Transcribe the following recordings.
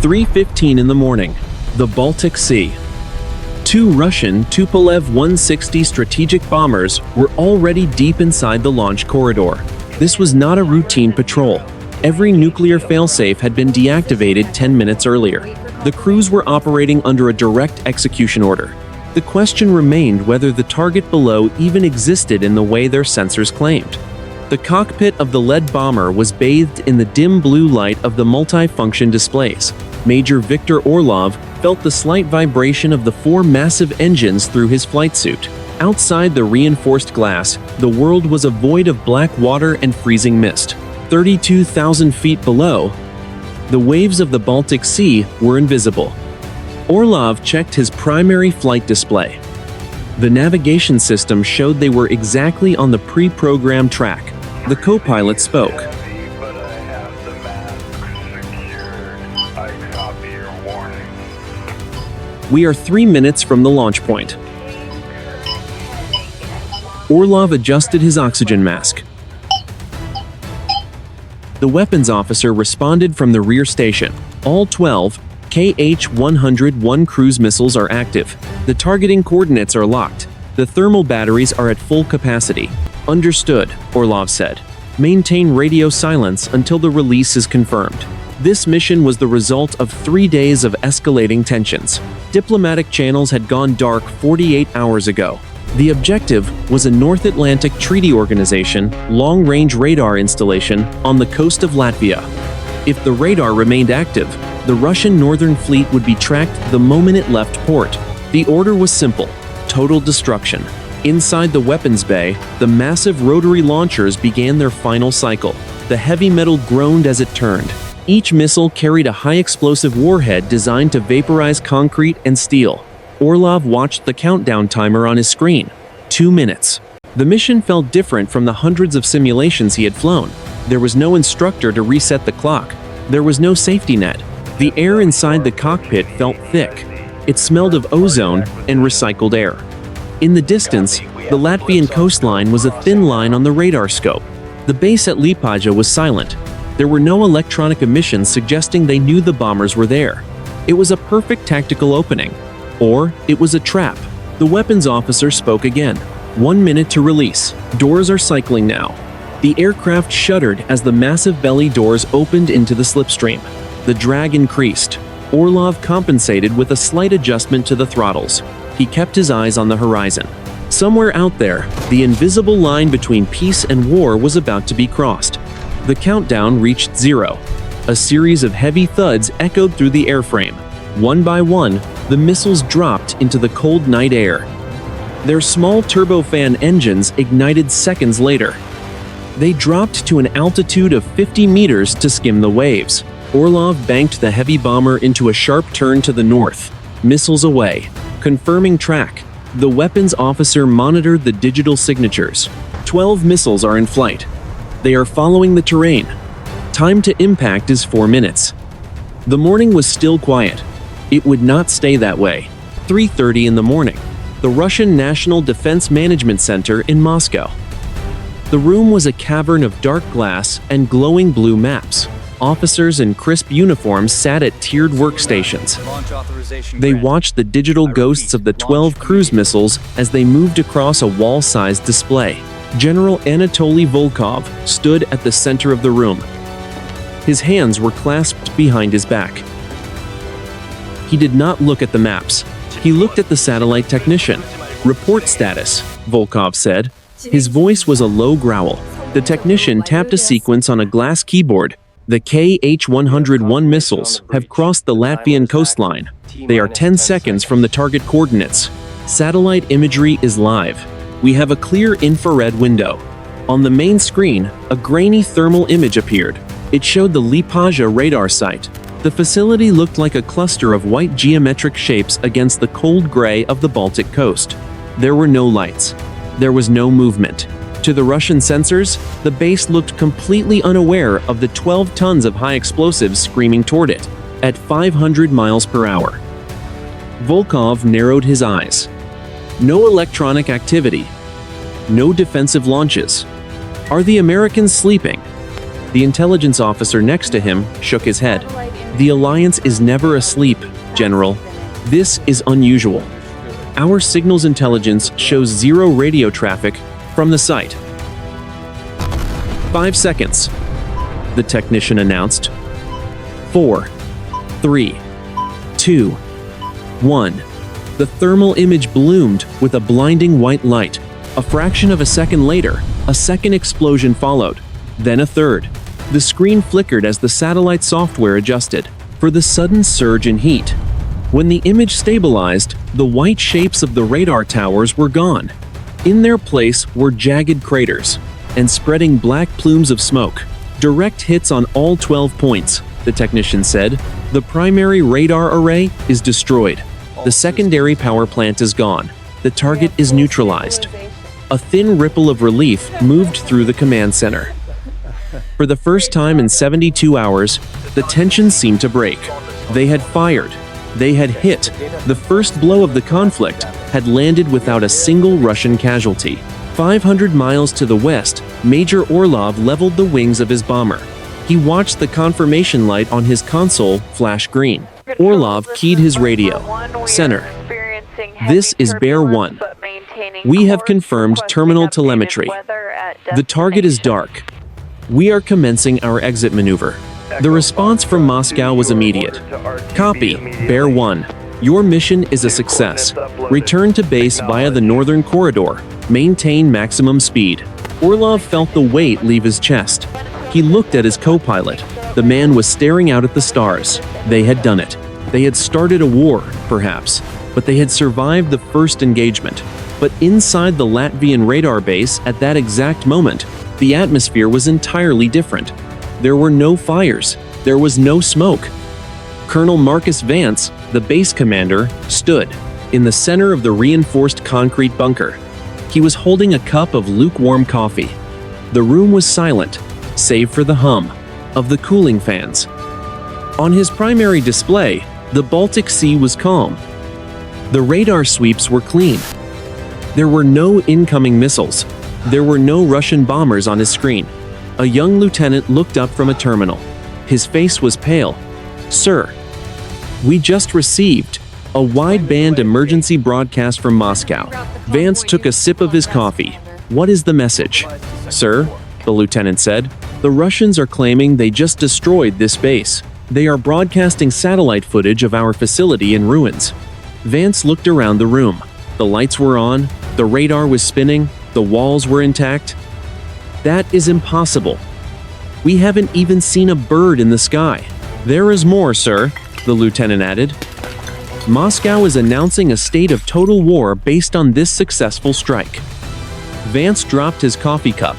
3:15 in the morning. The Baltic Sea. Two Russian Tupolev 160 strategic bombers were already deep inside the launch corridor. This was not a routine patrol. Every nuclear failsafe had been deactivated 10 minutes earlier. The crews were operating under a direct execution order. The question remained whether the target below even existed in the way their sensors claimed. The cockpit of the lead bomber was bathed in the dim blue light of the multi-function displays. Major Viktor Orlov felt the slight vibration of the four massive engines through his flight suit. Outside the reinforced glass, the world was a void of black water and freezing mist. 32,000 feet below, the waves of the Baltic Sea were invisible. Orlov checked his primary flight display. The navigation system showed they were exactly on the pre-programmed track. The co-pilot spoke. We are 3 minutes from the launch point. Orlov adjusted his oxygen mask. The weapons officer responded from the rear station. All 12 Kh-101 cruise missiles are active. The targeting coordinates are locked. The thermal batteries are at full capacity. Understood, Orlov said. Maintain radio silence until the release is confirmed. This mission was the result of 3 days of escalating tensions. Diplomatic channels had gone dark 48 hours ago. The objective was a North Atlantic Treaty Organization long-range radar installation on the coast of Latvia. If the radar remained active, the Russian Northern Fleet would be tracked the moment it left port. The order was simple: total destruction. Inside the weapons bay, the massive rotary launchers began their final cycle. The heavy metal groaned as it turned. Each missile carried a high-explosive warhead designed to vaporize concrete and steel. Orlov watched the countdown timer on his screen. 2 minutes. The mission felt different from the hundreds of simulations he had flown. There was no instructor to reset the clock. There was no safety net. The air inside the cockpit felt thick. It smelled of ozone and recycled air. In the distance, the Latvian coastline was a thin line on the radar scope. The base at Liepāja was silent. There were no electronic emissions suggesting they knew the bombers were there. It was a perfect tactical opening. Or it was a trap. The weapons officer spoke again. 1 minute to release. Doors are cycling now. The aircraft shuddered as the massive belly doors opened into the slipstream. The drag increased. Orlov compensated with a slight adjustment to the throttles. He kept his eyes on the horizon. Somewhere out there, the invisible line between peace and war was about to be crossed. The countdown reached 0. A series of heavy thuds echoed through the airframe. One by one, the missiles dropped into the cold night air. Their small turbofan engines ignited seconds later. They dropped to an altitude of 50 meters to skim the waves. Orlov banked the heavy bomber into a sharp turn to the north. Missiles away. Confirming track. The weapons officer monitored the digital signatures. 12 missiles are in flight. They are following the terrain. Time to impact is 4 minutes. The morning was still quiet. It would not stay that way. 3:30 in the morning. The Russian National Defense Management Center in Moscow. The room was a cavern of dark glass and glowing blue maps. Officers in crisp uniforms sat at tiered workstations. They watched the digital ghosts of the 12 cruise missiles as they moved across a wall-sized display. General Anatoly Volkov stood at the center of the room. His hands were clasped behind his back. He did not look at the maps. He looked at the satellite technician. "Report status," Volkov said. His voice was a low growl. The technician tapped a sequence on a glass keyboard. The Kh-101 missiles have crossed the Latvian coastline. They are 10 seconds from the target coordinates. Satellite imagery is live. We have a clear infrared window. On the main screen, a grainy thermal image appeared. It showed the Liepāja radar site. The facility looked like a cluster of white geometric shapes against the cold gray of the Baltic coast. There were no lights. There was no movement. To the Russian sensors, the base looked completely unaware of the 12 tons of high explosives screaming toward it, at 500 miles per hour. Volkov narrowed his eyes. No electronic activity. No defensive launches. Are the Americans sleeping? The intelligence officer next to him shook his head. The Alliance is never asleep, General. This is unusual. Our signals intelligence shows zero radio traffic from the site. 5 seconds, the technician announced. 4, 3, 2, 1. The thermal image bloomed with a blinding white light. A fraction of a second later, a second explosion followed, then a third. The screen flickered as the satellite software adjusted for the sudden surge in heat. When the image stabilized, the white shapes of the radar towers were gone. In their place were jagged craters and spreading black plumes of smoke. Direct hits on all 12 points, the technician said. The primary radar array is destroyed. The secondary power plant is gone. The target is neutralized. A thin ripple of relief moved through the command center. For the first time in 72 hours, the tension seemed to break. They had fired. They had hit. The first blow of the conflict had landed without a single Russian casualty. 500 miles to the west, Major Orlov leveled the wings of his bomber. He watched the confirmation light on his console flash green. Orlov keyed his radio. Center. This is Bear 1. We have confirmed terminal telemetry. The target is dark. We are commencing our exit maneuver. The response from Moscow was immediate. Copy, Bear 1. Your mission is a success. Return to base via the northern corridor. Maintain maximum speed. Orlov felt the weight leave his chest. He looked at his co-pilot. The man was staring out at the stars. They had done it. They had started a war, perhaps, but they had survived the first engagement. But inside the Latvian radar base at that exact moment, the atmosphere was entirely different. There were no fires. There was no smoke. Colonel Marcus Vance, the base commander, stood in the center of the reinforced concrete bunker. He was holding a cup of lukewarm coffee. The room was silent, save for the hum of the cooling fans. On his primary display, the Baltic Sea was calm. The radar sweeps were clean. There were no incoming missiles. There were no Russian bombers on his screen. A young lieutenant looked up from a terminal. His face was pale. Sir, we just received a wideband emergency broadcast from Moscow. Vance took a sip of his coffee. What is the message? Sir, the lieutenant said, the Russians are claiming they just destroyed this base. They are broadcasting satellite footage of our facility in ruins. Vance looked around the room. The lights were on, the radar was spinning, the walls were intact. That is impossible. We haven't even seen a bird in the sky. There is more, sir, the lieutenant added. Moscow is announcing a state of total war based on this successful strike. Vance dropped his coffee cup.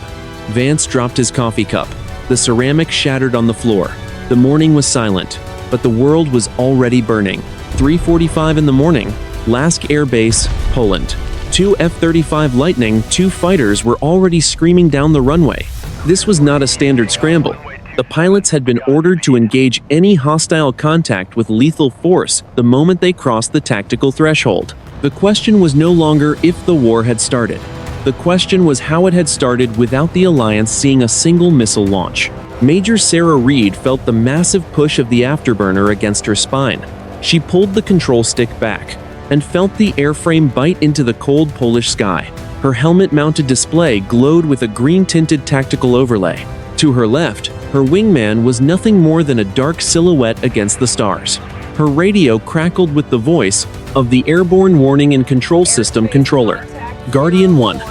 The ceramic shattered on the floor. The morning was silent, but the world was already burning. 3:45 in the morning, Lask Air Base, Poland. 2 F-35 Lightning II fighters were already screaming down the runway. This was not a standard scramble. The pilots had been ordered to engage any hostile contact with lethal force the moment they crossed the tactical threshold. The question was no longer if the war had started. The question was how it had started without the Alliance seeing a single missile launch. Major Sarah Reed felt the massive push of the afterburner against her spine. She pulled the control stick back and felt the airframe bite into the cold Polish sky. Her helmet-mounted display glowed with a green-tinted tactical overlay. To her left, her wingman was nothing more than a dark silhouette against the stars. Her radio crackled with the voice of the Airborne Warning and Control System controller, Guardian 1.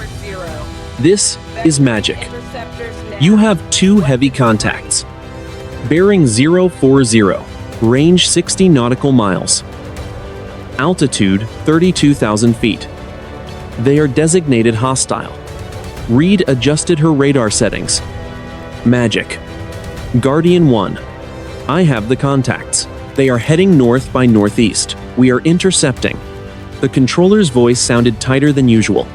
This is magic. You have 2 heavy contacts. Bearing 040, range 60 nautical miles. Altitude 32,000 feet. They are designated hostile. Reed adjusted her radar settings. Magic. Guardian 1. I have the contacts. They are heading north by northeast. We are intercepting. The controller's voice sounded tighter than usual.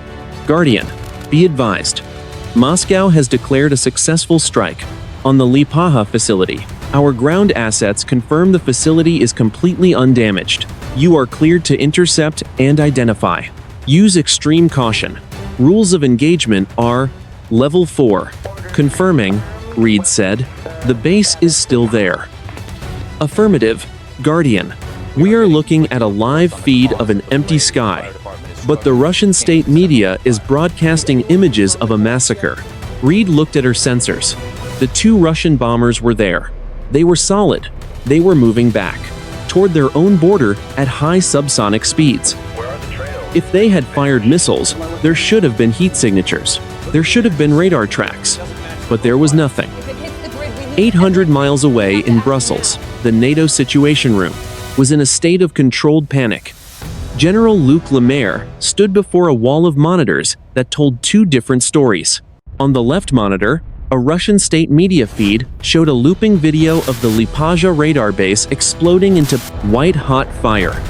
Guardian, be advised. Moscow has declared a successful strike on the Liepāja facility. Our ground assets confirm the facility is completely undamaged. You are cleared to intercept and identify. Use extreme caution. Rules of engagement are Level 4. Confirming, Reed said. The base is still there. Affirmative, Guardian. We are looking at a live feed of an empty sky. But the Russian state media is broadcasting images of a massacre. Reed looked at her sensors. The 2 Russian bombers were there. They were solid. They were moving back, toward their own border at high subsonic speeds. If they had fired missiles, there should have been heat signatures. There should have been radar tracks. But there was nothing. 800 miles away in Brussels, the NATO Situation Room was in a state of controlled panic. General Luc Lemaire stood before a wall of monitors that told 2 different stories. On the left monitor, a Russian state media feed showed a looping video of the Liepāja radar base exploding into white-hot fire.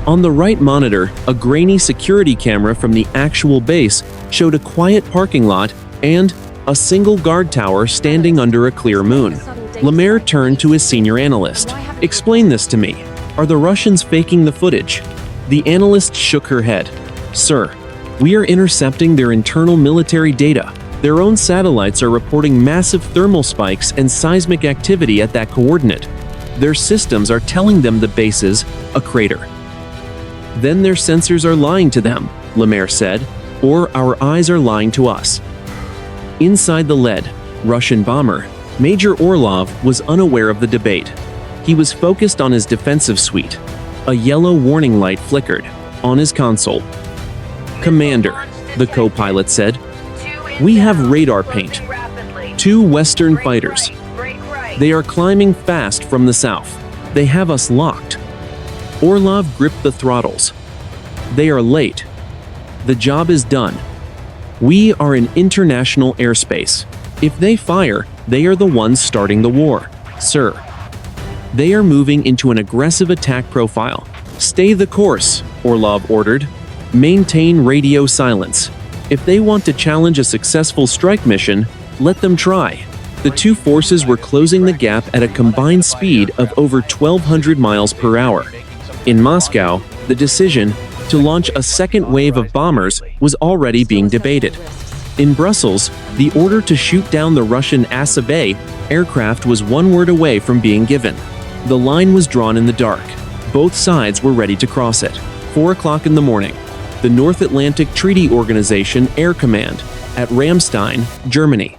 On the right monitor, a grainy security camera from the actual base showed a quiet parking lot and a single guard tower standing under a clear moon. Lemaire turned to his senior analyst. "Explain this to me. Are the Russians faking the footage?" The analyst shook her head. "Sir, we are intercepting their internal military data. Their own satellites are reporting massive thermal spikes and seismic activity at that coordinate. Their systems are telling them the base is a crater." "Then their sensors are lying to them," Lemaire said, "or our eyes are lying to us." Inside the lead, Russian bomber, Major Orlov was unaware of the debate. He was focused on his defensive suite. A yellow warning light flickered on his console. "Commander," the co-pilot said, "we have radar paint. 2 Western fighters. They are climbing fast from the south. They have us locked." Orlov gripped the throttles. "They are late. The job is done. We are in international airspace. If they fire, they are the ones starting the war, sir. They are moving into an aggressive attack profile. Stay the course," Orlov ordered. "Maintain radio silence. If they want to challenge a successful strike mission, let them try." The 2 forces were closing the gap at a combined speed of over 1,200 miles per hour. In Moscow, the decision to launch a second wave of bombers was already being debated. In Brussels, the order to shoot down the Russian Asa-B aircraft was 1 word away from being given. The line was drawn in the dark. Both sides were ready to cross it. 4 o'clock in the morning. The North Atlantic Treaty Organization Air Command at Ramstein, Germany.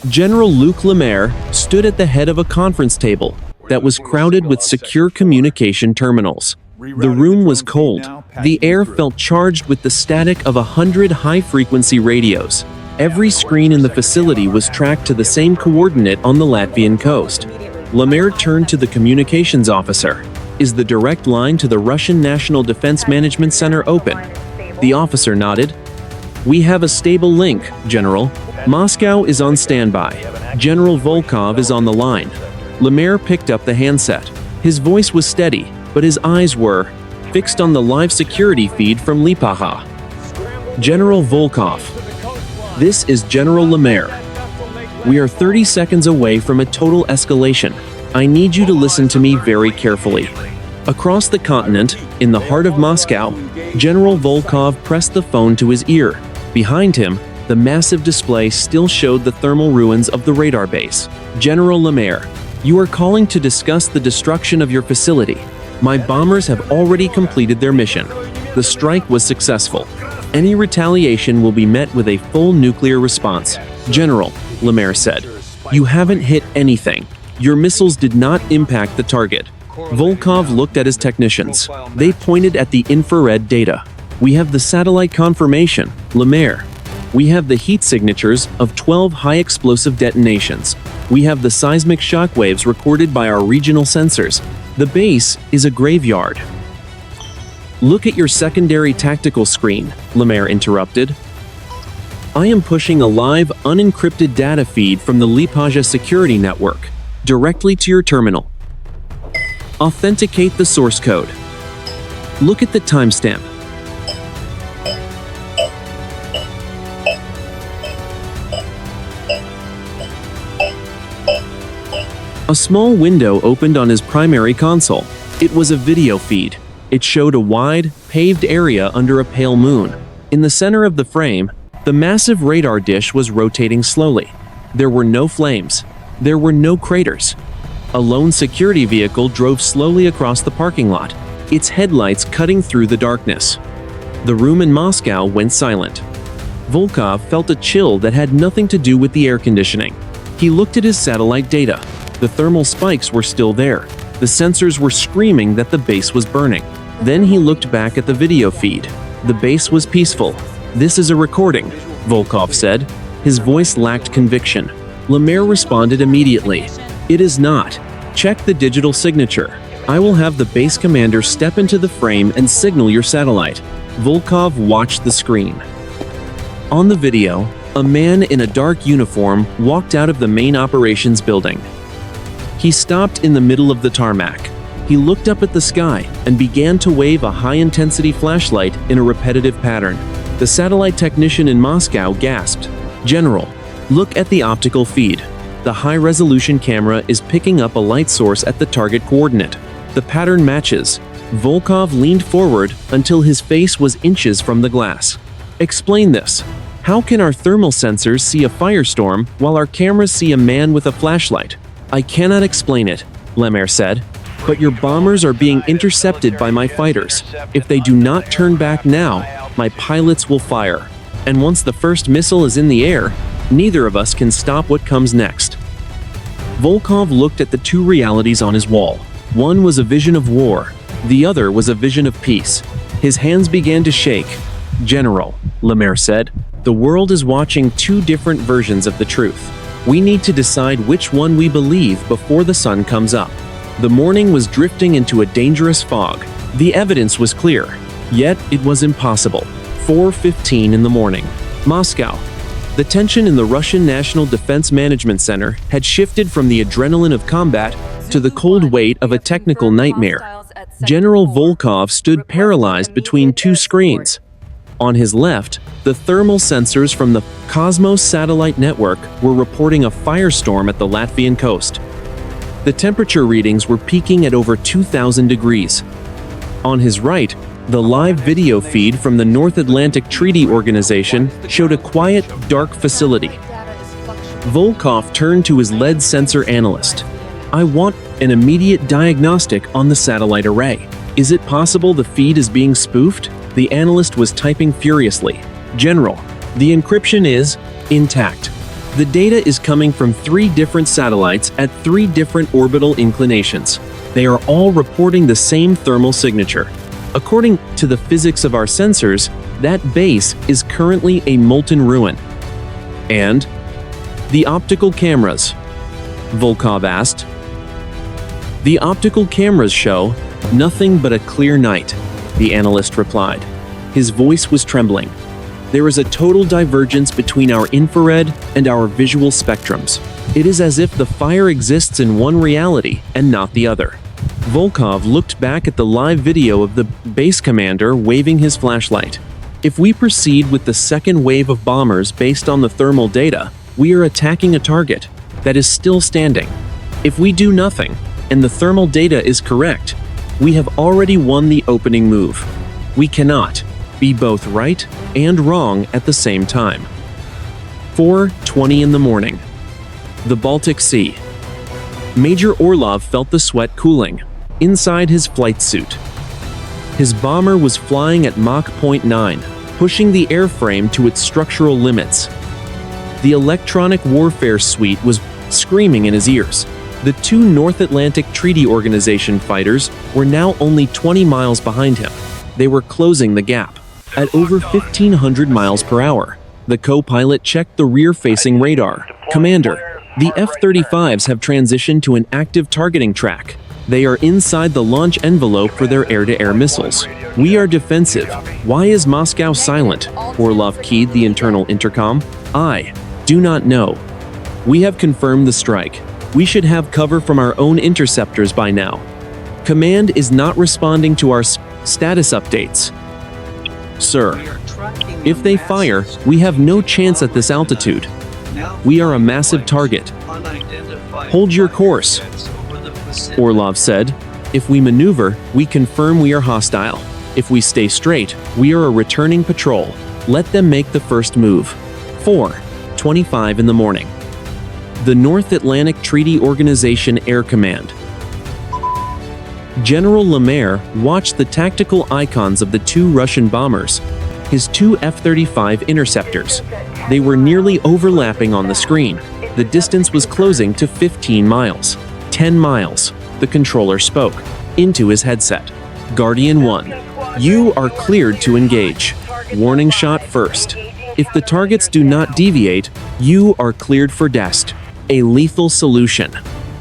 General Luc Lemaire stood at the head of a conference table that was crowded with secure communication terminals. The room was cold. The air felt charged with the static of 100 high-frequency radios. Every screen in the facility was tracked to the same coordinate on the Latvian coast. Lemaire turned to the communications officer. "Is the direct line to the Russian National Defense Management Center open?" The officer nodded. "We have a stable link, General. Moscow is on standby. General Volkov is on the line." Lemaire picked up the handset. His voice was steady, but his eyes were fixed on the live security feed from Liepāja. "General Volkov, this is General Lemaire. We are 30 seconds away from a total escalation. I need you to listen to me very carefully." Across the continent, in the heart of Moscow, General Volkov pressed the phone to his ear. Behind him, the massive display still showed the thermal ruins of the radar base. "General Lemaire, you are calling to discuss the destruction of your facility. My bombers have already completed their mission. The strike was successful. Any retaliation will be met with a full nuclear response." "General," Lemaire said, "you haven't hit anything. Your missiles did not impact the target." Volkov looked at his technicians. They pointed at the infrared data. "We have the satellite confirmation, Lemaire. We have the heat signatures of 12 high-explosive detonations. We have the seismic shockwaves recorded by our regional sensors. The base is a graveyard." "Look at your secondary tactical screen," Lemaire interrupted. "I am pushing a live, unencrypted data feed from the Liepāja security network directly to your terminal. Authenticate the source code. Look at the timestamp. A small window opened on his primary console. It was a video feed. It showed a wide, paved area under a pale moon. In the center of the frame, the massive radar dish was rotating slowly. There were no flames. There were no craters. A lone security vehicle drove slowly across the parking lot, its headlights cutting through the darkness. The room in Moscow went silent. Volkov felt a chill that had nothing to do with the air conditioning. He looked at his satellite data. The thermal spikes were still there. The sensors were screaming that the base was burning. Then he looked back at the video feed. The base was peaceful. "This is a recording," Volkov said. His voice lacked conviction. Lemaire responded immediately. "It is not. Check the digital signature. I will have the base commander step into the frame and signal your satellite." Volkov watched the screen. On the video, a man in a dark uniform walked out of the main operations building. He stopped in the middle of the tarmac. He looked up at the sky and began to wave a high-intensity flashlight in a repetitive pattern. The satellite technician in Moscow gasped, "General, look at the optical feed. The high-resolution camera is picking up a light source at the target coordinate. The pattern matches." Volkov leaned forward until his face was inches from the glass. "Explain this. How can our thermal sensors see a firestorm while our cameras see a man with a flashlight?" "I cannot explain it," Lemaire said, "but your bombers are being intercepted by my fighters. If they do not turn back now, my pilots will fire. And once the first missile is in the air, neither of us can stop what comes next." Volkov looked at the two realities on his wall. One was a vision of war. The other was a vision of peace. His hands began to shake. "General," Lemaire said, "the world is watching two different versions of the truth. We need to decide which one we believe before the sun comes up." The morning was drifting into a dangerous fog. The evidence was clear, yet it was impossible. 4:15 in the morning. Moscow. The tension in the Russian National Defense Management Center had shifted from the adrenaline of combat to the cold weight of a technical nightmare. General Volkov stood paralyzed between two screens. On his left, the thermal sensors from the Cosmos satellite network were reporting a firestorm at the Latvian coast. The temperature readings were peaking at over 2,000 degrees. On his right, the live video feed from the North Atlantic Treaty Organization showed a quiet, dark facility. Volkov turned to his lead sensor analyst. "I want an immediate diagnostic on the satellite array. Is it possible the feed is being spoofed?" The analyst was typing furiously. "General, the encryption is intact. The data is coming from 3 different satellites at 3 different orbital inclinations. They are all reporting the same thermal signature. According to the physics of our sensors, that base is currently a molten ruin." "And the optical cameras?" Volkov asked. "The optical cameras show nothing but a clear night," the analyst replied. His voice was trembling. "There is a total divergence between our infrared and our visual spectrums. It is as if the fire exists in one reality and not the other." Volkov looked back at the live video of the base commander waving his flashlight. "If we proceed with the second wave of bombers based on the thermal data, we are attacking a target that is still standing. If we do nothing, and the thermal data is correct, we have already won the opening move. We cannot be both right and wrong at the same time." 4:20 in the morning. The Baltic Sea. Major Orlov felt the sweat cooling inside his flight suit. His bomber was flying at Mach 0.9, pushing the airframe to its structural limits. The electronic warfare suite was screaming in his ears. The 2 North Atlantic Treaty Organization fighters were now only 20 miles behind him. They were closing the gap. At over 1,500 miles per hour, the co-pilot checked the rear-facing radar. "Commander, the F-35s have transitioned to an active targeting track. They are inside the launch envelope for their air-to-air missiles. We are defensive. Why is Moscow silent?" Orlov keyed the internal intercom. "I do not know. We have confirmed the strike. We should have cover from our own interceptors by now. Command is not responding to our status updates. Sir, if they fire, we have no chance at this altitude. We are a massive target. Hold your course," Orlov said. "If we maneuver, we confirm we are hostile. If we stay straight, we are a returning patrol. Let them make the first move." 4:25 in the morning. The North Atlantic Treaty Organization Air Command. General Lemaire watched the tactical icons of the two Russian bombers, his two F-35 interceptors. They were nearly overlapping on the screen. The distance was closing to 15 miles. 10 miles, the controller spoke into his headset. Guardian 1, you are cleared to engage. Warning shot first. If the targets do not deviate, you are cleared for DEST. A lethal solution.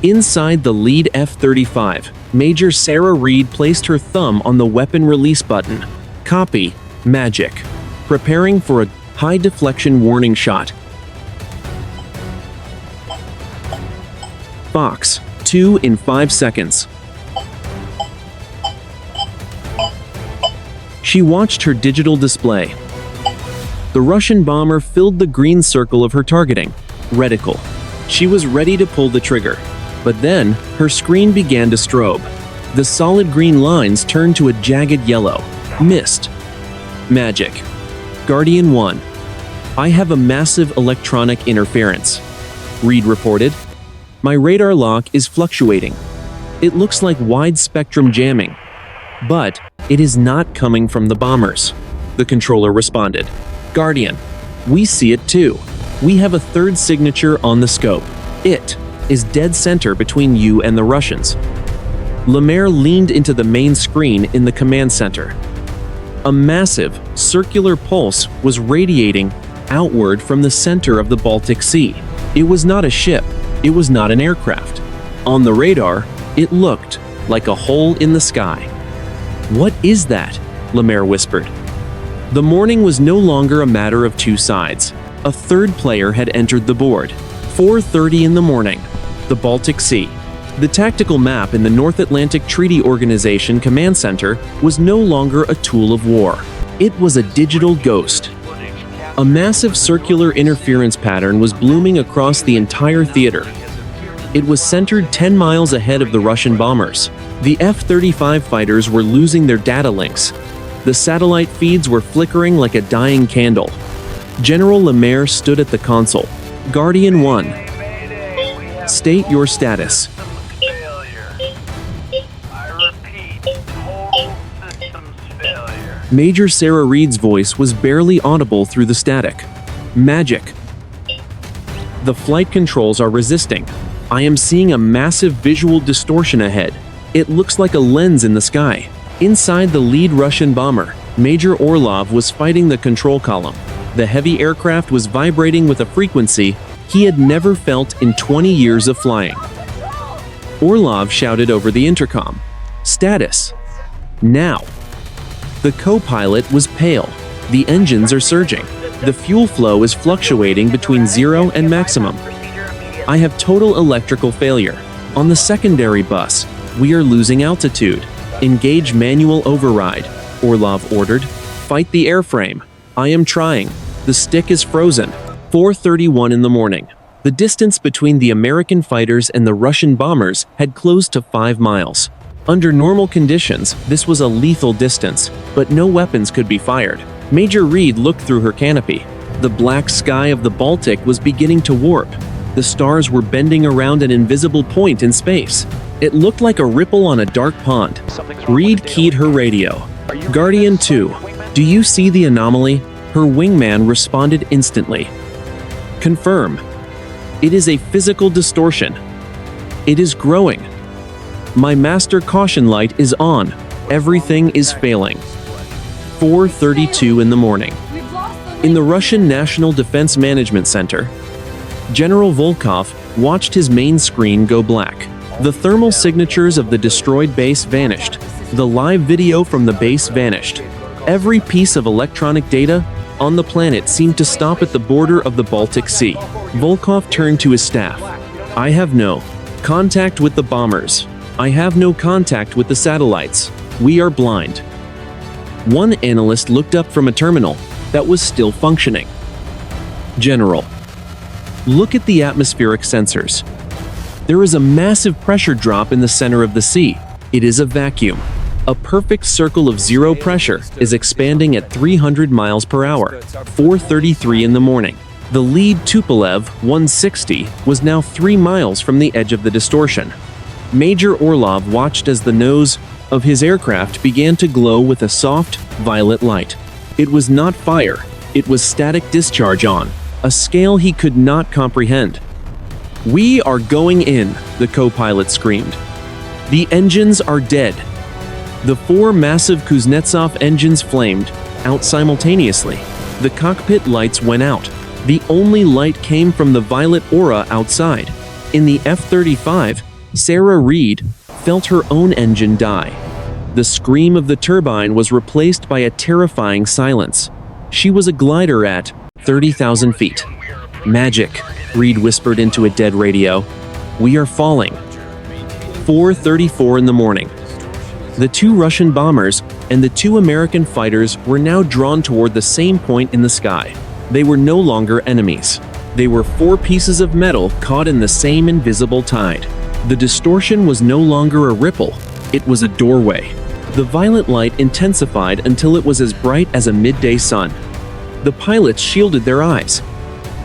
Inside the lead F-35, Major Sarah Reed placed her thumb on the weapon release button. Copy. Magic. Preparing for a high deflection warning shot. Fox. 2 in 5 seconds. She watched her digital display. The Russian bomber filled the green circle of her targeting. Reticle. She was ready to pull the trigger. But then, her screen began to strobe. The solid green lines turned to a jagged yellow. Missed. Magic. Guardian 1. I have a massive electronic interference. Reed reported. My radar lock is fluctuating. It looks like wide-spectrum jamming. But it is not coming from the bombers. The controller responded. Guardian, we see it too. We have a third signature on the scope. It is dead center between you and the Russians. Lemaire leaned into the main screen in the command center. A massive, circular pulse was radiating outward from the center of the Baltic Sea. It was not a ship. It was not an aircraft. On the radar, it looked like a hole in the sky. What is that? Lemaire whispered. The morning was no longer a matter of two sides. A third player had entered the board. 4:30 in the morning. The Baltic Sea. The tactical map in the North Atlantic Treaty Organization Command Center was no longer a tool of war. It was a digital ghost. A massive circular interference pattern was blooming across the entire theater. It was centered 10 miles ahead of the Russian bombers. The F-35 fighters were losing their data links. The satellite feeds were flickering like a dying candle. General Lemaire stood at the console. Guardian 1. State your status. Major Sarah Reed's voice was barely audible through the static. Magic. The flight controls are resisting. I am seeing a massive visual distortion ahead. It looks like a lens in the sky. Inside the lead Russian bomber, Major Orlov was fighting the control column. The heavy aircraft was vibrating with a frequency he had never felt in 20 years of flying. Orlov shouted over the intercom. Status. Now. The co-pilot was pale. The engines are surging. The fuel flow is fluctuating between 0 and maximum. I have total electrical failure. On the secondary bus, we are losing altitude. Engage manual override, Orlov ordered. Fight the airframe. I am trying. The stick is frozen. 4:31 in the morning. The distance between the American fighters and the Russian bombers had closed to 5 miles. Under normal conditions, this was a lethal distance, but no weapons could be fired. Major Reed looked through her canopy. The black sky of the Baltic was beginning to warp. The stars were bending around an invisible point in space. It looked like a ripple on a dark pond. Reed keyed her radio. Guardian 2, do you see the anomaly? Her wingman responded instantly. Confirm. It is a physical distortion. It is growing. My master caution light is on. Everything is failing. 4:32 in the morning. In the Russian National Defense Management Center, General Volkov watched his main screen go black. The thermal signatures of the destroyed base vanished. The live video from the base vanished. Every piece of electronic data on the planet seemed to stop at the border of the Baltic Sea. Volkov turned to his staff. I have no contact with the bombers. I have no contact with the satellites. We are blind. One analyst looked up from a terminal that was still functioning. General, look at the atmospheric sensors. There is a massive pressure drop in the center of the sea. It is a vacuum. A perfect circle of zero pressure is expanding at 300 miles per hour. 4:33 in the morning. The lead Tupolev 160 was now 3 miles from the edge of the distortion. Major Orlov watched as the nose of his aircraft began to glow with a soft, violet light. It was not fire, it was static discharge on a scale he could not comprehend. "We are going in," the co-pilot screamed. "The engines are dead." The 4 massive Kuznetsov engines flamed out simultaneously. The cockpit lights went out. The only light came from the violet aura outside. In the F-35, Sarah Reed felt her own engine die. The scream of the turbine was replaced by a terrifying silence. She was a glider at 30,000 feet. "Magic," Reed whispered into a dead radio. "We are falling." 4:34 in the morning. The 2 Russian bombers and the 2 American fighters were now drawn toward the same point in the sky. They were no longer enemies. They were 4 pieces of metal caught in the same invisible tide. The distortion was no longer a ripple, it was a doorway. The violet light intensified until it was as bright as a midday sun. The pilots shielded their eyes.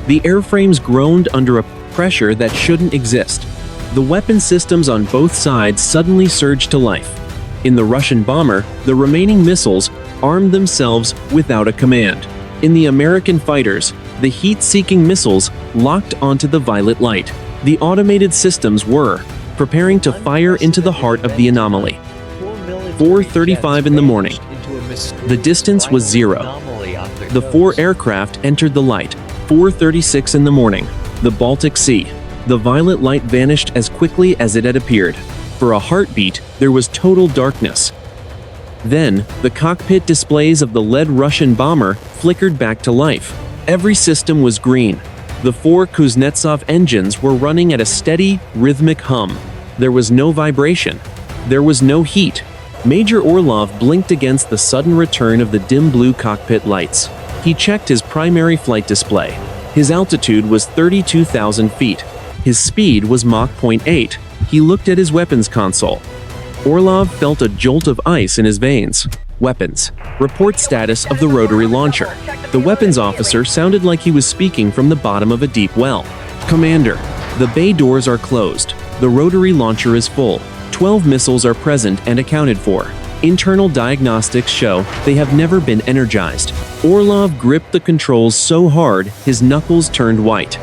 The airframes groaned under a pressure that shouldn't exist. The weapon systems on both sides suddenly surged to life. In the Russian bomber, the remaining missiles armed themselves without a command. In the American fighters, the heat-seeking missiles locked onto the violet light. The automated systems were preparing to fire into the heart of the anomaly. 4:35 in the morning. The distance was 0. The 4 aircraft entered the light. 4:36 in the morning. The Baltic Sea. The violet light vanished as quickly as it had appeared. For a heartbeat, there was total darkness. Then, the cockpit displays of the lead Russian bomber flickered back to life. Every system was green. The 4 Kuznetsov engines were running at a steady, rhythmic hum. There was no vibration. There was no heat. Major Orlov blinked against the sudden return of the dim blue cockpit lights. He checked his primary flight display. His altitude was 32,000 feet. His speed was Mach 0.8. He looked at his weapons console. Orlov felt a jolt of ice in his veins. Weapons. Report status of the rotary launcher. The weapons officer sounded like he was speaking from the bottom of a deep well. "Commander, the bay doors are closed. The rotary launcher is full. 12 missiles are present and accounted for. Internal diagnostics show they have never been energized." Orlov gripped the controls so hard his knuckles turned white.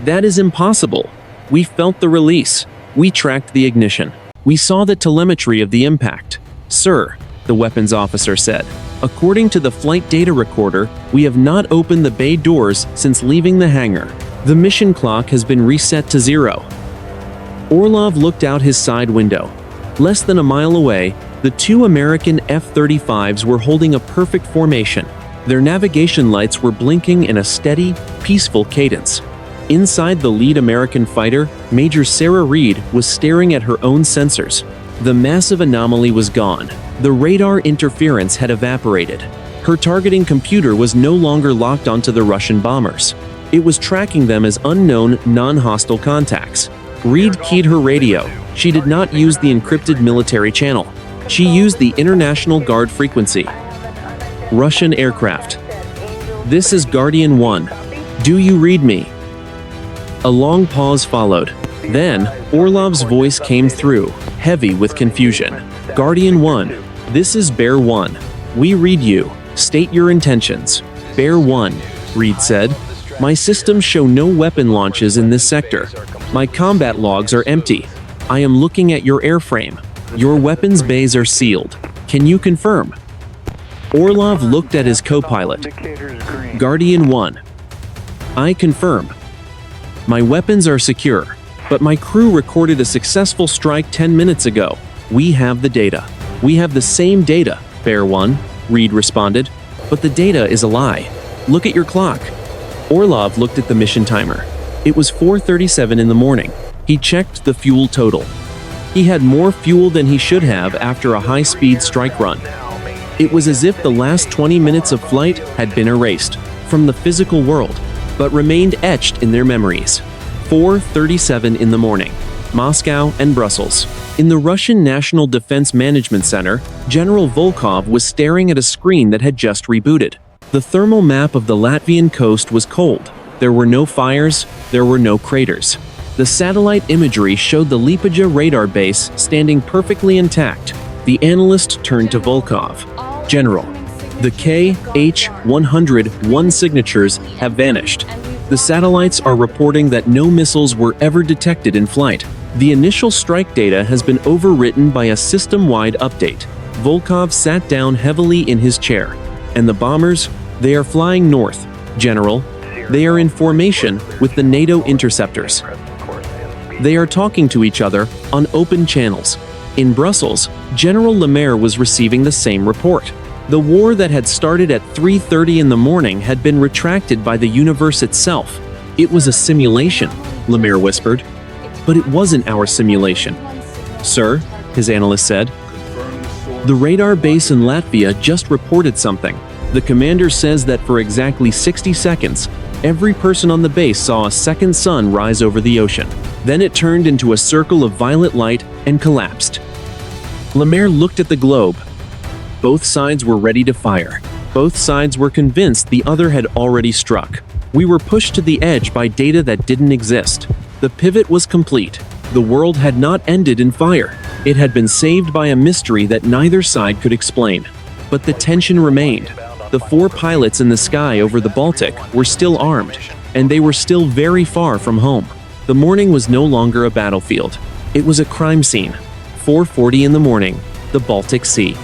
"That is impossible. We felt the release. We tracked the ignition. We saw the telemetry of the impact." "Sir," the weapons officer said, "according to the flight data recorder, we have not opened the bay doors since leaving the hangar. The mission clock has been reset to 0. Orlov looked out his side window. Less than a mile away, the 2 American F-35s were holding a perfect formation. Their navigation lights were blinking in a steady, peaceful cadence. Inside the lead American fighter, Major Sarah Reed was staring at her own sensors. The massive anomaly was gone. The radar interference had evaporated. Her targeting computer was no longer locked onto the Russian bombers. It was tracking them as unknown, non-hostile contacts. Reed keyed her radio. She did not use the encrypted military channel. She used the International Guard frequency. Russian aircraft. "This is Guardian 1. Do you read me?" A long pause followed. Then, Orlov's voice came through, heavy with confusion. "Guardian 1, this is Bear 1. We read you. State your intentions." "Bear 1, Reed said. "My systems show no weapon launches in this sector. My combat logs are empty. I am looking at your airframe. Your weapons bays are sealed. Can you confirm?" Orlov looked at his co-pilot. "Guardian 1. I confirm. My weapons are secure, but my crew recorded a successful strike 10 minutes ago. We have the data." "We have the same data, Bear 1, Reed responded. "But the data is a lie. Look at your clock." Orlov looked at the mission timer. It was 4:37 in the morning. He checked the fuel total. He had more fuel than he should have after a high-speed strike run. It was as if the last 20 minutes of flight had been erased from the physical world, but remained etched in their memories. 4:37 in the morning. Moscow and Brussels. In the Russian National Defense Management Center, General Volkov was staring at a screen that had just rebooted. The thermal map of the Latvian coast was cold. There were no fires, there were no craters. The satellite imagery showed the Liepāja radar base standing perfectly intact. The analyst turned to Volkov. General, the KH-101 signatures have vanished. The satellites are reporting that no missiles were ever detected in flight. The initial strike data has been overwritten by a system-wide update. Volkov sat down heavily in his chair. And the bombers, they are flying north. General, they are in formation with the NATO interceptors. They are talking to each other on open channels. In Brussels, General Lemaire was receiving the same report. The war that had started at 3:30 in the morning had been retracted by the universe itself. It was a simulation, Lemaire whispered. But it wasn't our simulation. Sir, his analyst said. The radar base in Latvia just reported something. The commander says that for exactly 60 seconds, every person on the base saw a second sun rise over the ocean. Then it turned into a circle of violet light and collapsed. Lemaire looked at the globe. Both sides were ready to fire. Both sides were convinced the other had already struck. We were pushed to the edge by data that didn't exist. The pivot was complete. The world had not ended in fire. It had been saved by a mystery that neither side could explain. But the tension remained. The 4 pilots in the sky over the Baltic were still armed, and they were still very far from home. The morning was no longer a battlefield. It was a crime scene. 4:40 in the morning, the Baltic Sea.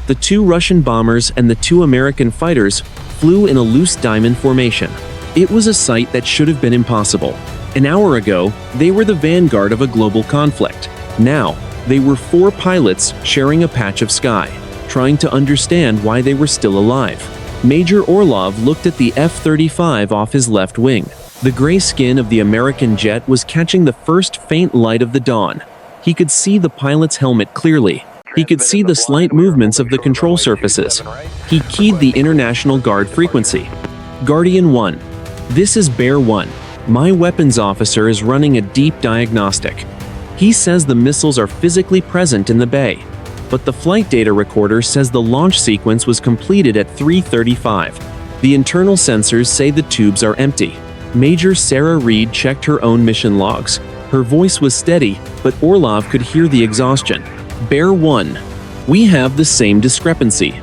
The 2 Russian bombers and the 2 American fighters flew in a loose diamond formation. It was a sight that should have been impossible. An hour ago, they were the vanguard of a global conflict. Now, they were 4 pilots sharing a patch of sky, trying to understand why they were still alive. Major Orlov looked at the F-35 off his left wing. The gray skin of the American jet was catching the first faint light of the dawn. He could see the pilot's helmet clearly. He could see the slight movements of the control surfaces. He keyed the International Guard frequency. Guardian 1. This is Bear 1. My weapons officer is running a deep diagnostic. He says the missiles are physically present in the bay. But the flight data recorder says the launch sequence was completed at 3:35. The internal sensors say the tubes are empty. Major Sarah Reed checked her own mission logs. Her voice was steady, but Orlov could hear the exhaustion. Bear 1. We have the same discrepancy.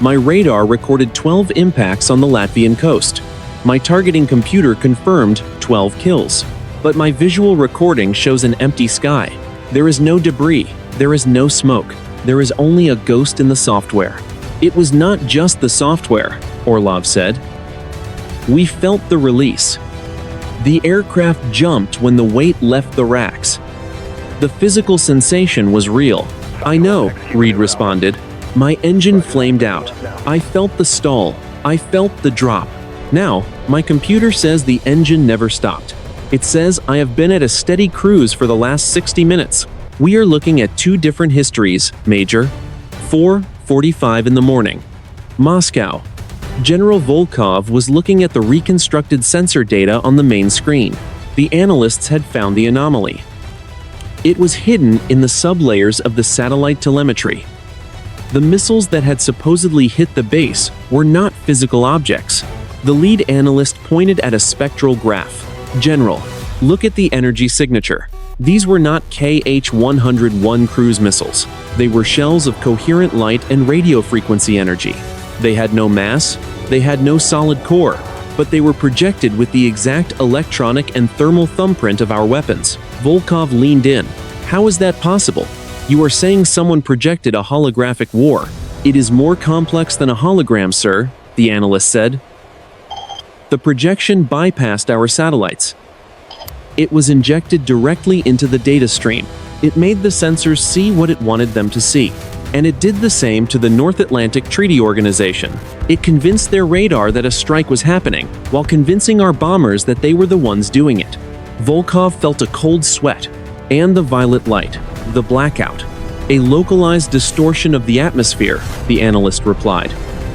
My radar recorded 12 impacts on the Latvian coast. My targeting computer confirmed 12 kills. But my visual recording shows an empty sky. There is no debris. There is no smoke. There is only a ghost in the software. It was not just the software, Orlov said. We felt the release. The aircraft jumped when the weight left the racks. The physical sensation was real. I know, Reed responded. My engine flamed out. I felt the stall. I felt the drop. Now, my computer says the engine never stopped. It says I have been at a steady cruise for the last 60 minutes. We are looking at 2 different histories, Major. 4:45 in the morning. Moscow. General Volkov was looking at the reconstructed sensor data on the main screen. The analysts had found the anomaly. It was hidden in the sublayers of the satellite telemetry. The missiles that had supposedly hit the base were not physical objects. The lead analyst pointed at a spectral graph. General, look at the energy signature. These were not KH-101 cruise missiles. They were shells of coherent light and radio frequency energy. They had no mass, they had no solid core, but they were projected with the exact electronic and thermal thumbprint of our weapons. Volkov leaned in. How is that possible? You are saying someone projected a holographic war. It is more complex than a hologram, sir, the analyst said. The projection bypassed our satellites. It was injected directly into the data stream. It made the sensors see what it wanted them to see. And it did the same to the North Atlantic Treaty Organization. It convinced their radar that a strike was happening, while convincing our bombers that they were the ones doing it. Volkov felt a cold sweat. And the violet light. The blackout. A localized distortion of the atmosphere, the analyst replied.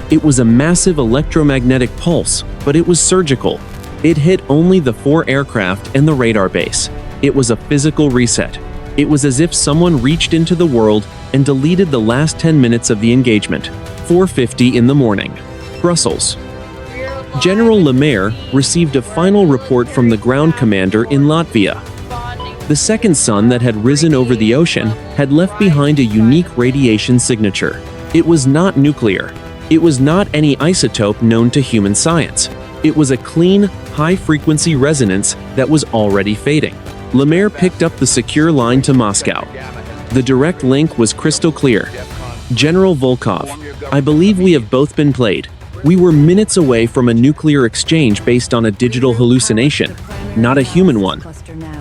It was a massive electromagnetic pulse, but it was surgical. It hit only the 4 aircraft and the radar base. It was a physical reset. It was as if someone reached into the world and deleted the last 10 minutes of the engagement. 4:50 in the morning. Brussels. General Lemaire received a final report from the ground commander in Latvia. The second sun that had risen over the ocean had left behind a unique radiation signature. It was not nuclear. It was not any isotope known to human science. It was a clean, high-frequency resonance that was already fading. Lemaire picked up the secure line to Moscow. The direct link was crystal clear. General Volkov, I believe we have both been played. We were minutes away from a nuclear exchange based on a digital hallucination, not a human one.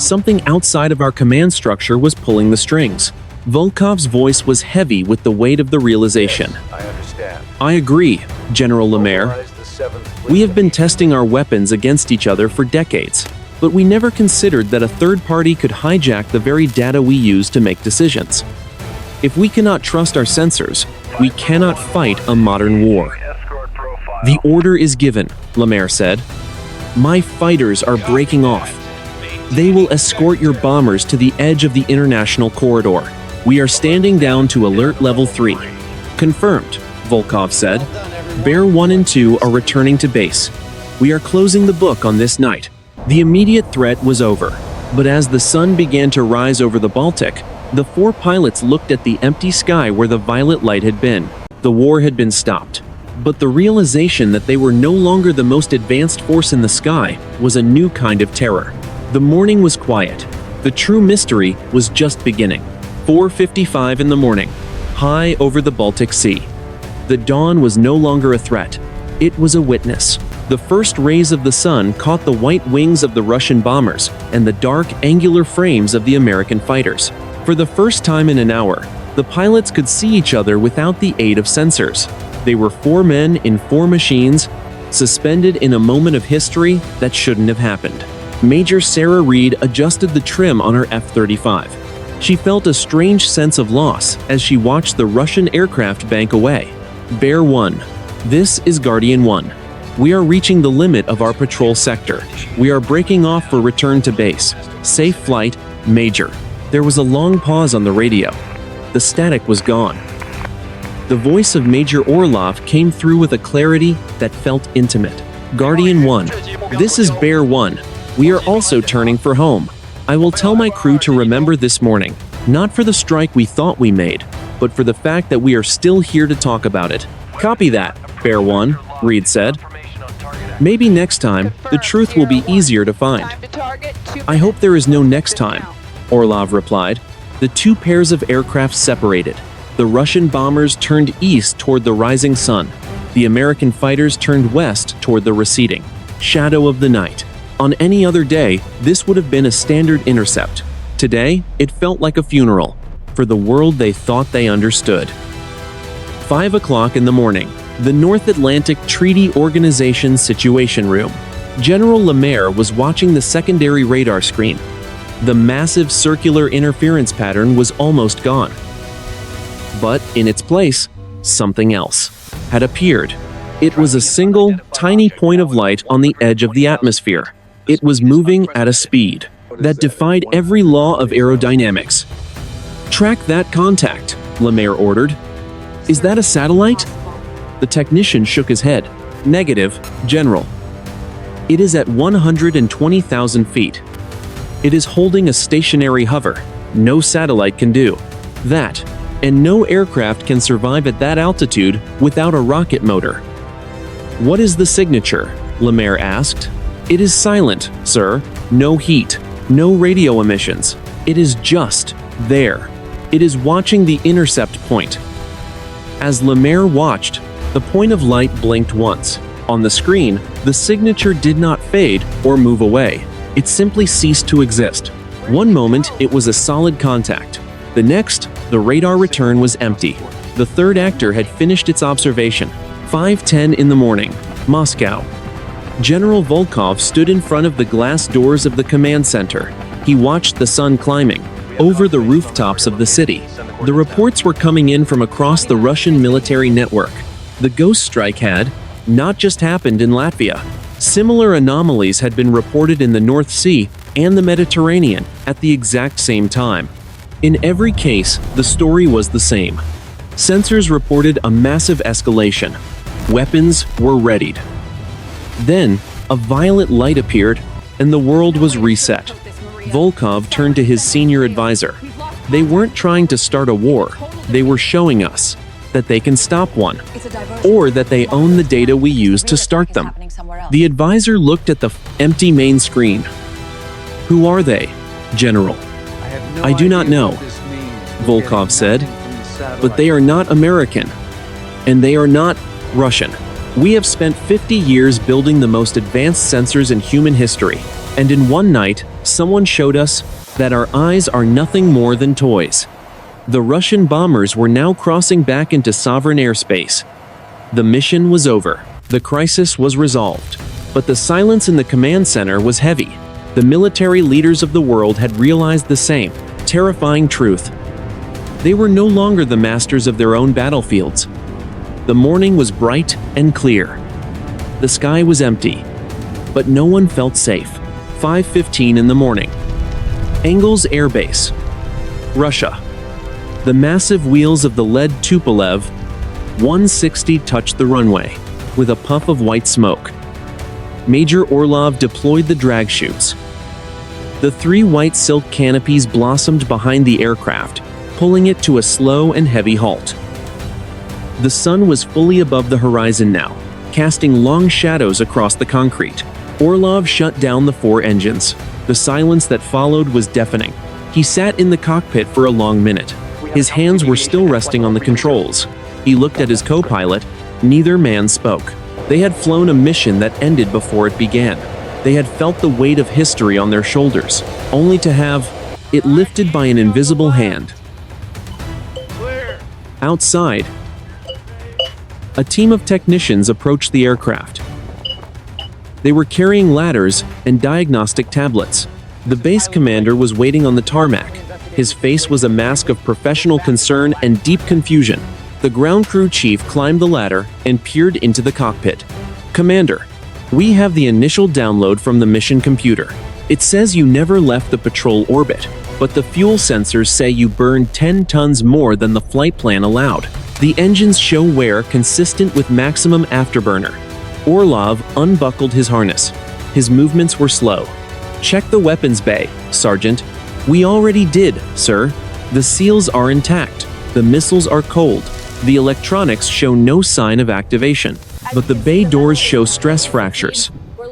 Something outside of our command structure was pulling the strings. Volkov's voice was heavy with the weight of the realization. I agree, General Lemaire. We have been testing our weapons against each other for decades, but we never considered that a third party could hijack the very data we use to make decisions. If we cannot trust our sensors, we cannot fight a modern war. The order is given, Lemaire said. My fighters are breaking off. They will escort your bombers to the edge of the international corridor. We are standing down to alert level 3. Confirmed, Volkov said. Bear 1 and 2 are returning to base. We are closing the book on this night. The immediate threat was over, but as the sun began to rise over the Baltic, the 4 pilots looked at the empty sky where the violet light had been. The war had been stopped, but the realization that they were no longer the most advanced force in the sky was a new kind of terror. The morning was quiet. The true mystery was just beginning. 4:55 in the morning, high over the Baltic Sea. The dawn was no longer a threat. It was a witness. The first rays of the sun caught the white wings of the Russian bombers and the dark, angular frames of the American fighters. For the first time in an hour, the pilots could see each other without the aid of sensors. They were 4 men in 4 machines, suspended in a moment of history that shouldn't have happened. Major Sarah Reed adjusted the trim on her F-35. She felt a strange sense of loss as she watched the Russian aircraft bank away. Bear 1. This is Guardian 1. We are reaching the limit of our patrol sector. We are breaking off for return to base. Safe flight, Major. There was a long pause on the radio. The static was gone. The voice of Major Orlov came through with a clarity that felt intimate. Guardian 1. This is Bear 1. We are also turning for home. I will tell my crew to remember this morning, not for the strike we thought we made, but for the fact that we are still here to talk about it. Copy that, Bear 1, Reed said. Maybe next time, the truth will be easier to find. I hope there is no next time, Orlov replied. The 2 pairs of aircraft separated. The Russian bombers turned east toward the rising sun. The American fighters turned west toward the receding shadow of the night. On any other day, this would have been a standard intercept. Today, it felt like a funeral for the world they thought they understood. 5 o'clock in the morning, the North Atlantic Treaty Organization Situation Room. General Lemaire was watching the secondary radar screen. The massive circular interference pattern was almost gone. But in its place, something else had appeared. It was a single, tiny point of light on the edge of the atmosphere. It was moving at a speed that defied every law of aerodynamics. Track that contact, Lemaire ordered. Is that a satellite? The technician shook his head. Negative, General. It is at 120,000 feet. It is holding a stationary hover. No satellite can do that, and no aircraft can survive at that altitude without a rocket motor. What is the signature? Lemaire asked. It is silent, sir. No heat, no radio emissions. It is just there. It is watching the intercept point. As Lemaire watched, the point of light blinked once. On the screen, the signature did not fade or move away. It simply ceased to exist. One moment, it was a solid contact. The next, the radar return was empty. The third actor had finished its observation. 5:10 in the morning, Moscow. General Volkov stood in front of the glass doors of the command center. He watched the sun climbing over the rooftops of the city. The reports were coming in from across the Russian military network. The ghost strike had not just happened in Latvia. Similar anomalies had been reported in the North Sea and the Mediterranean at the exact same time. In every case, the story was the same. Sensors reported a massive escalation. Weapons were readied. Then, a violet light appeared, and the world was reset. Volkov turned to his senior advisor. They weren't trying to start a war. They were showing us that they can stop one, or that they own the data we use to start them. The advisor looked at the empty main screen. Who are they, General? I do not know, Volkov said, but they are not American, and they are not Russian. We have spent 50 years building the most advanced sensors in human history, and in one night, someone showed us that our eyes are nothing more than toys. The Russian bombers were now crossing back into sovereign airspace. The mission was over. The crisis was resolved. But the silence in the command center was heavy. The military leaders of the world had realized the same terrifying truth. They were no longer the masters of their own battlefields. The morning was bright and clear. The sky was empty, but no one felt safe. 5:15 in the morning. Engels Air Base, Russia. The massive wheels of the lead Tupolev 160 touched the runway, with a puff of white smoke. Major Orlov deployed the drag chutes. The three white silk canopies blossomed behind the aircraft, pulling it to a slow and heavy halt. The sun was fully above the horizon now, casting long shadows across the concrete. Orlov shut down the four engines. The silence that followed was deafening. He sat in the cockpit for a long minute. His hands were still resting on the controls. He looked at his co-pilot. Neither man spoke. They had flown a mission that ended before it began. They had felt the weight of history on their shoulders, only to have it lifted by an invisible hand. Outside, a team of technicians approached the aircraft. They were carrying ladders and diagnostic tablets. The base commander was waiting on the tarmac. His face was a mask of professional concern and deep confusion. The ground crew chief climbed the ladder and peered into the cockpit. Commander, we have the initial download from the mission computer. It says you never left the patrol orbit, but the fuel sensors say you burned 10 tons more than the flight plan allowed. The engines show wear consistent with maximum afterburner. Orlov unbuckled his harness. His movements were slow. Check the weapons bay, Sergeant. We already did, sir. The seals are intact. The missiles are cold. The electronics show no sign of activation, but the bay doors show stress fractures.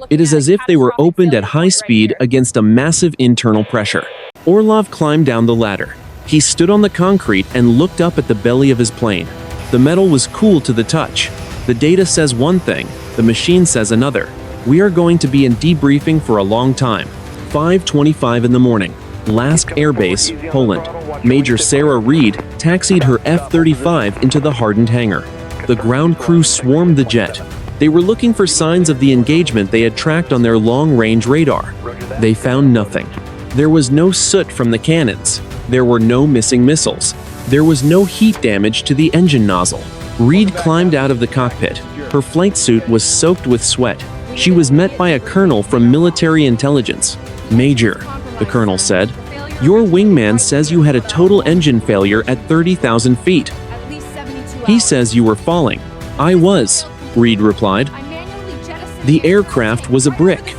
It is as if they were opened at high speed against a massive internal pressure. Orlov climbed down the ladder. He stood on the concrete and looked up at the belly of his plane. The metal was cool to the touch. The data says one thing, the machine says another. We are going to be in debriefing for a long time. 5:25 in the morning. Lask Air Base, Poland. Major Sarah Reed taxied her F-35 into the hardened hangar. The ground crew swarmed the jet. They were looking for signs of the engagement they had tracked on their long-range radar. They found nothing. There was no soot from the cannons. There were no missing missiles. There was no heat damage to the engine nozzle. Reed climbed out of the cockpit. Her flight suit was soaked with sweat. She was met by a colonel from military intelligence. Major, the colonel said, your wingman says you had a total engine failure at 30,000 feet. He says you were falling. I was, Reed replied. The aircraft was a brick.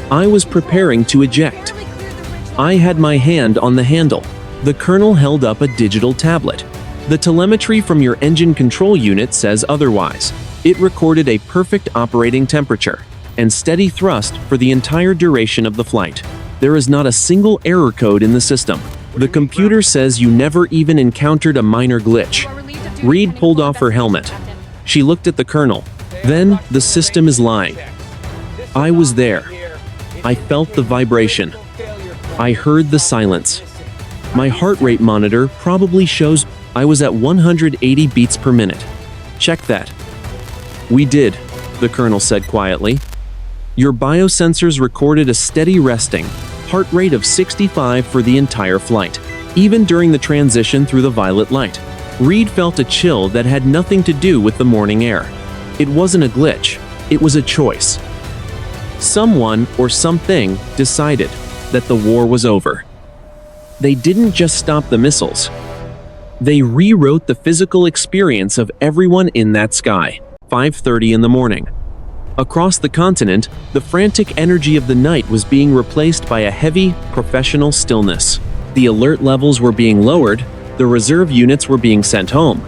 I was preparing to eject. I had my hand on the handle. The colonel held up a digital tablet. The telemetry from your engine control unit says otherwise. It recorded a perfect operating temperature and steady thrust for the entire duration of the flight. There is not a single error code in the system. The computer says you never even encountered a minor glitch. Reed pulled off her helmet. She looked at the colonel. Then, the system is lying. I was there. I felt the vibration. I heard the silence. My heart rate monitor probably shows I was at 180 beats per minute. Check that. We did, the colonel said quietly. Your biosensors recorded a steady resting heart rate of 65 for the entire flight, even during the transition through the violet light. Reed felt a chill that had nothing to do with the morning air. It wasn't a glitch, it was a choice. Someone or something decided that the war was over. They didn't just stop the missiles. They rewrote the physical experience of everyone in that sky. 5:30 in the morning. Across the continent, the frantic energy of the night was being replaced by a heavy, professional stillness. The alert levels were being lowered, the reserve units were being sent home.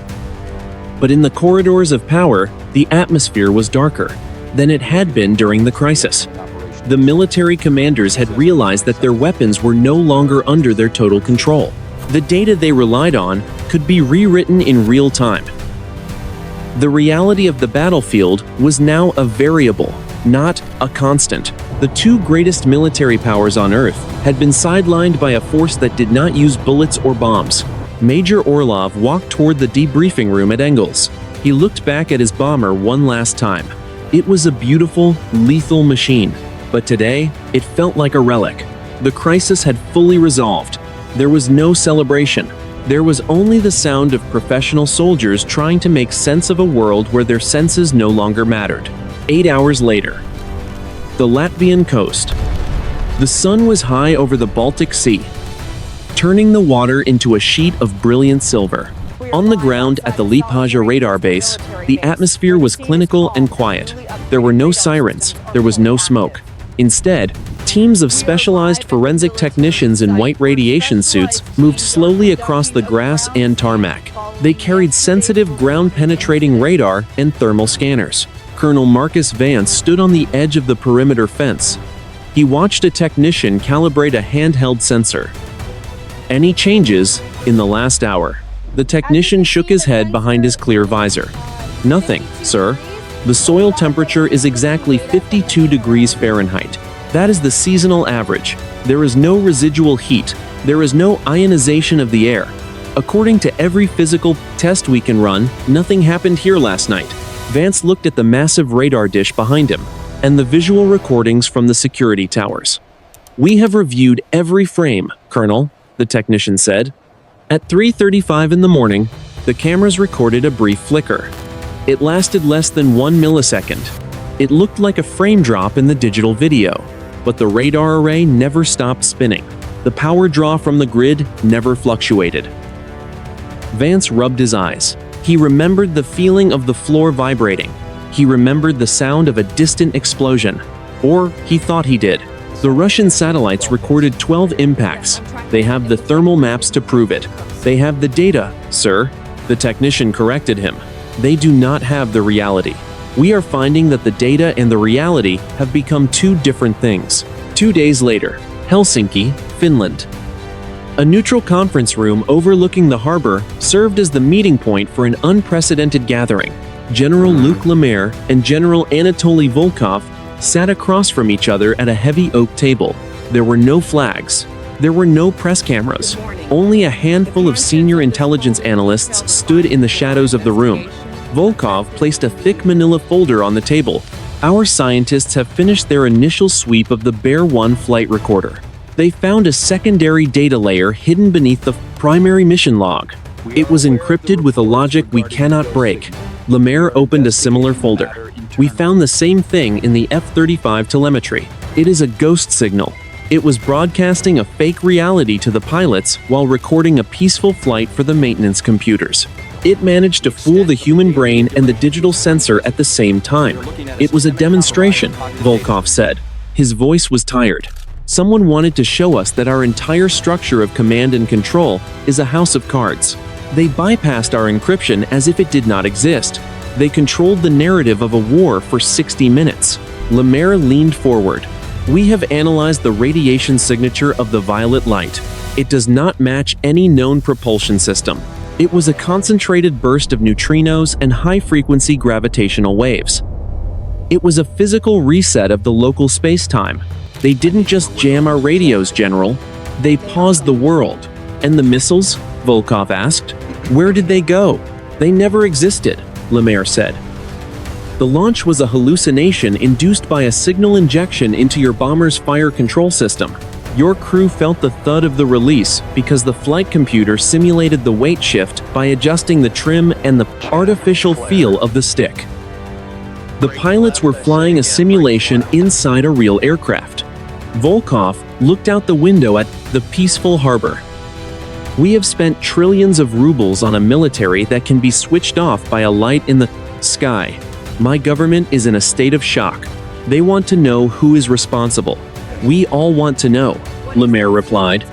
But in the corridors of power, the atmosphere was darker than it had been during the crisis. The military commanders had realized that their weapons were no longer under their total control. The data they relied on could be rewritten in real time. The reality of the battlefield was now a variable, not a constant. The two greatest military powers on Earth had been sidelined by a force that did not use bullets or bombs. Major Orlov walked toward the debriefing room at Engels. He looked back at his bomber one last time. It was a beautiful, lethal machine, but today it felt like a relic. The crisis had fully resolved. There was no celebration. There was only the sound of professional soldiers trying to make sense of a world where their senses no longer mattered. 8 hours later, the Latvian coast. The sun was high over the Baltic Sea, turning the water into a sheet of brilliant silver. On the ground at the Liepāja radar base, the atmosphere was clinical and quiet. There were no sirens, there was no smoke. Instead, teams of specialized forensic technicians in white radiation suits moved slowly across the grass and tarmac. They carried sensitive ground-penetrating radar and thermal scanners. Colonel Marcus Vance stood on the edge of the perimeter fence. He watched a technician calibrate a handheld sensor. Any changes in the last hour? The technician shook his head behind his clear visor. Nothing, sir. The soil temperature is exactly 52 degrees Fahrenheit. That is the seasonal average. There is no residual heat. There is no ionization of the air. According to every physical test we can run, nothing happened here last night. Vance looked at the massive radar dish behind him and the visual recordings from the security towers. We have reviewed every frame, Colonel, the technician said. At 3:35 in the morning, the cameras recorded a brief flicker. It lasted less than 1 millisecond. It looked like a frame drop in the digital video, but the radar array never stopped spinning. The power draw from the grid never fluctuated. Vance rubbed his eyes. He remembered the feeling of the floor vibrating. He remembered the sound of a distant explosion. Or he thought he did. The Russian satellites recorded 12 impacts. They have the thermal maps to prove it. They have the data, sir. The technician corrected him. They do not have the reality. We are finding that the data and the reality have become two different things. 2 days later, Helsinki, Finland. A neutral conference room overlooking the harbor served as the meeting point for an unprecedented gathering. General Luc Lemaire and General Anatoly Volkov sat across from each other at a heavy oak table. There were no flags. There were no press cameras. Only a handful of senior intelligence analysts stood in the shadows of the room. Volkov placed a thick manila folder on the table. Our scientists have finished their initial sweep of the Bear 1 flight recorder. They found a secondary data layer hidden beneath the primary mission log. It was encrypted with a logic we cannot break. Lemaire opened a similar folder. We found the same thing in the F-35 telemetry. It is a ghost signal. It was broadcasting a fake reality to the pilots while recording a peaceful flight for the maintenance computers. It managed to fool the human brain and the digital sensor at the same time. It was a demonstration, Volkov said. His voice was tired. Someone wanted to show us that our entire structure of command and control is a house of cards. They bypassed our encryption as if it did not exist. They controlled the narrative of a war for 60 minutes. Lemaire leaned forward. We have analyzed the radiation signature of the violet light. It does not match any known propulsion system. It was a concentrated burst of neutrinos and high-frequency gravitational waves. It was a physical reset of the local space-time. They didn't just jam our radios, General. They paused the world. And the missiles? Volkov asked. Where did they go? They never existed, Lemaire said. The launch was a hallucination induced by a signal injection into your bomber's fire control system. Your crew felt the thud of the release because the flight computer simulated the weight shift by adjusting the trim and the artificial feel of the stick. The pilots were flying a simulation inside a real aircraft. Volkov looked out the window at the peaceful harbor. We have spent trillions of rubles on a military that can be switched off by a light in the sky. My government is in a state of shock. They want to know who is responsible. We all want to know, Lemaire replied.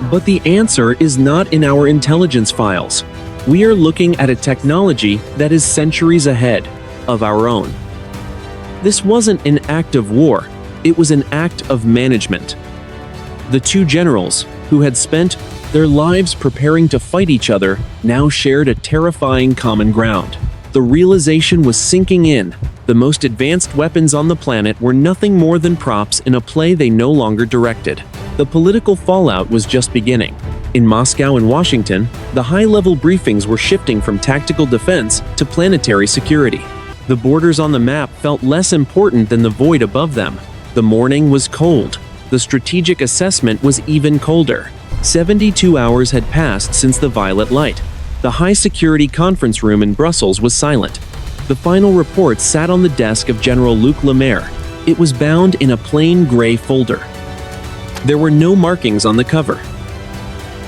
But the answer is not in our intelligence files. We are looking at a technology that is centuries ahead of our own. This wasn't an act of war, it was an act of management. The two generals, who had spent their lives preparing to fight each other, now shared a terrifying common ground. The realization was sinking in. The most advanced weapons on the planet were nothing more than props in a play they no longer directed. The political fallout was just beginning. In Moscow and Washington, the high-level briefings were shifting from tactical defense to planetary security. The borders on the map felt less important than the void above them. The morning was cold. The strategic assessment was even colder. 72 hours had passed since the violet light. The high-security conference room in Brussels was silent. The final report sat on the desk of General Luc Lemaire. It was bound in a plain gray folder. There were no markings on the cover.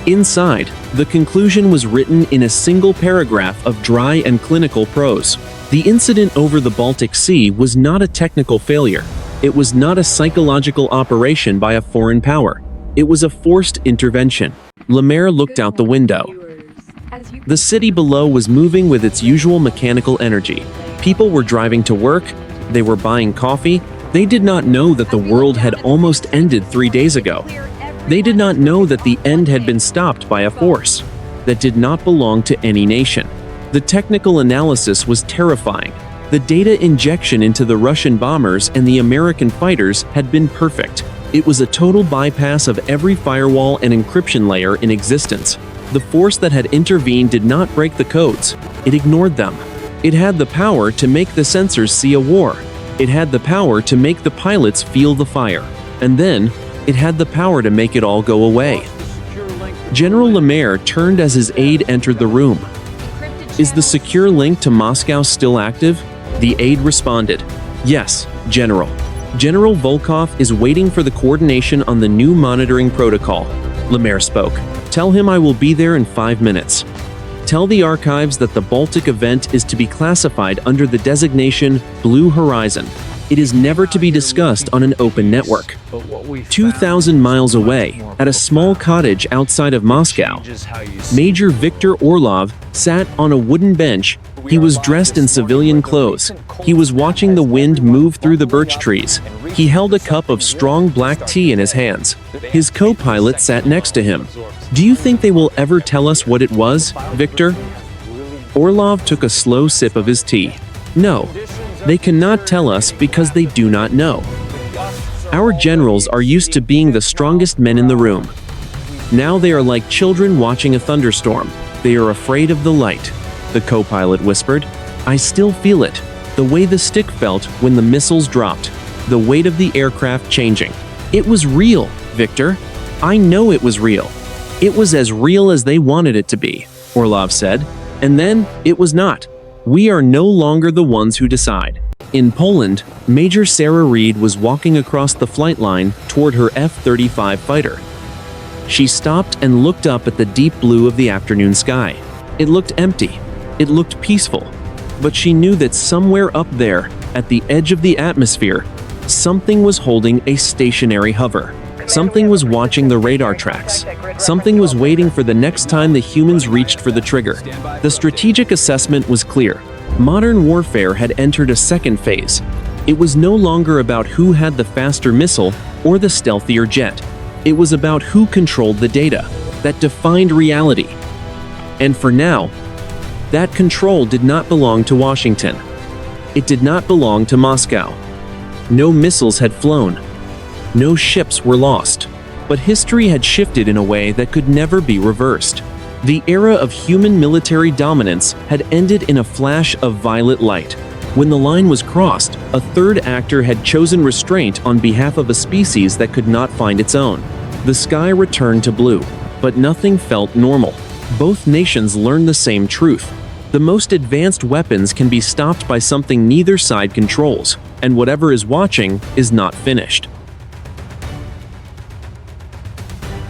Inside, the conclusion was written in a single paragraph of dry and clinical prose. The incident over the Baltic Sea was not a technical failure. It was not a psychological operation by a foreign power. It was a forced intervention. Lemaire looked out the window. The city below was moving with its usual mechanical energy. People were driving to work. They were buying coffee. They did not know that the world had almost ended 3 days ago. They did not know that the end had been stopped by a force that did not belong to any nation. The technical analysis was terrifying. The data injection into the Russian bombers and the American fighters had been perfect. It was a total bypass of every firewall and encryption layer in existence. The force that had intervened did not break the codes. It ignored them. It had the power to make the sensors see a war. It had the power to make the pilots feel the fire. And then, it had the power to make it all go away. General Lemaire turned as his aide entered the room. Is the secure link to Moscow still active? The aide responded. Yes, General. General Volkov is waiting for the coordination on the new monitoring protocol. Lemaire spoke. Tell him I will be there in 5 minutes. Tell the archives that the Baltic event is to be classified under the designation Blue Horizon. It is never to be discussed on an open network. 2,000 miles away, at a small cottage outside of Moscow, Major Viktor Orlov sat on a wooden bench. He was dressed in civilian clothes. He was watching the wind move through the birch trees. He held a cup of strong black tea in his hands. His co-pilot sat next to him. Do you think they will ever tell us what it was, Victor? Orlov took a slow sip of his tea. No, they cannot tell us because they do not know. Our generals are used to being the strongest men in the room. Now they are like children watching a thunderstorm. They are afraid of the light. The co-pilot whispered. I still feel it. The way the stick felt when the missiles dropped. The weight of the aircraft changing. It was real, Victor. I know it was real. It was as real as they wanted it to be, Orlov said. And then, it was not. We are no longer the ones who decide. In Poland, Major Sarah Reed was walking across the flight line toward her F-35 fighter. She stopped and looked up at the deep blue of the afternoon sky. It looked empty. It looked peaceful. But she knew that somewhere up there, at the edge of the atmosphere, something was holding a stationary hover. Something was watching the radar tracks. Something was waiting for the next time the humans reached for the trigger. The strategic assessment was clear. Modern warfare had entered a second phase. It was no longer about who had the faster missile or the stealthier jet. It was about who controlled the data that defined reality. And for now, that control did not belong to Washington. It did not belong to Moscow. No missiles had flown. No ships were lost. But history had shifted in a way that could never be reversed. The era of human military dominance had ended in a flash of violet light. When the line was crossed, a third actor had chosen restraint on behalf of a species that could not find its own. The sky returned to blue, but nothing felt normal. Both nations learned the same truth. The most advanced weapons can be stopped by something neither side controls, and whatever is watching is not finished.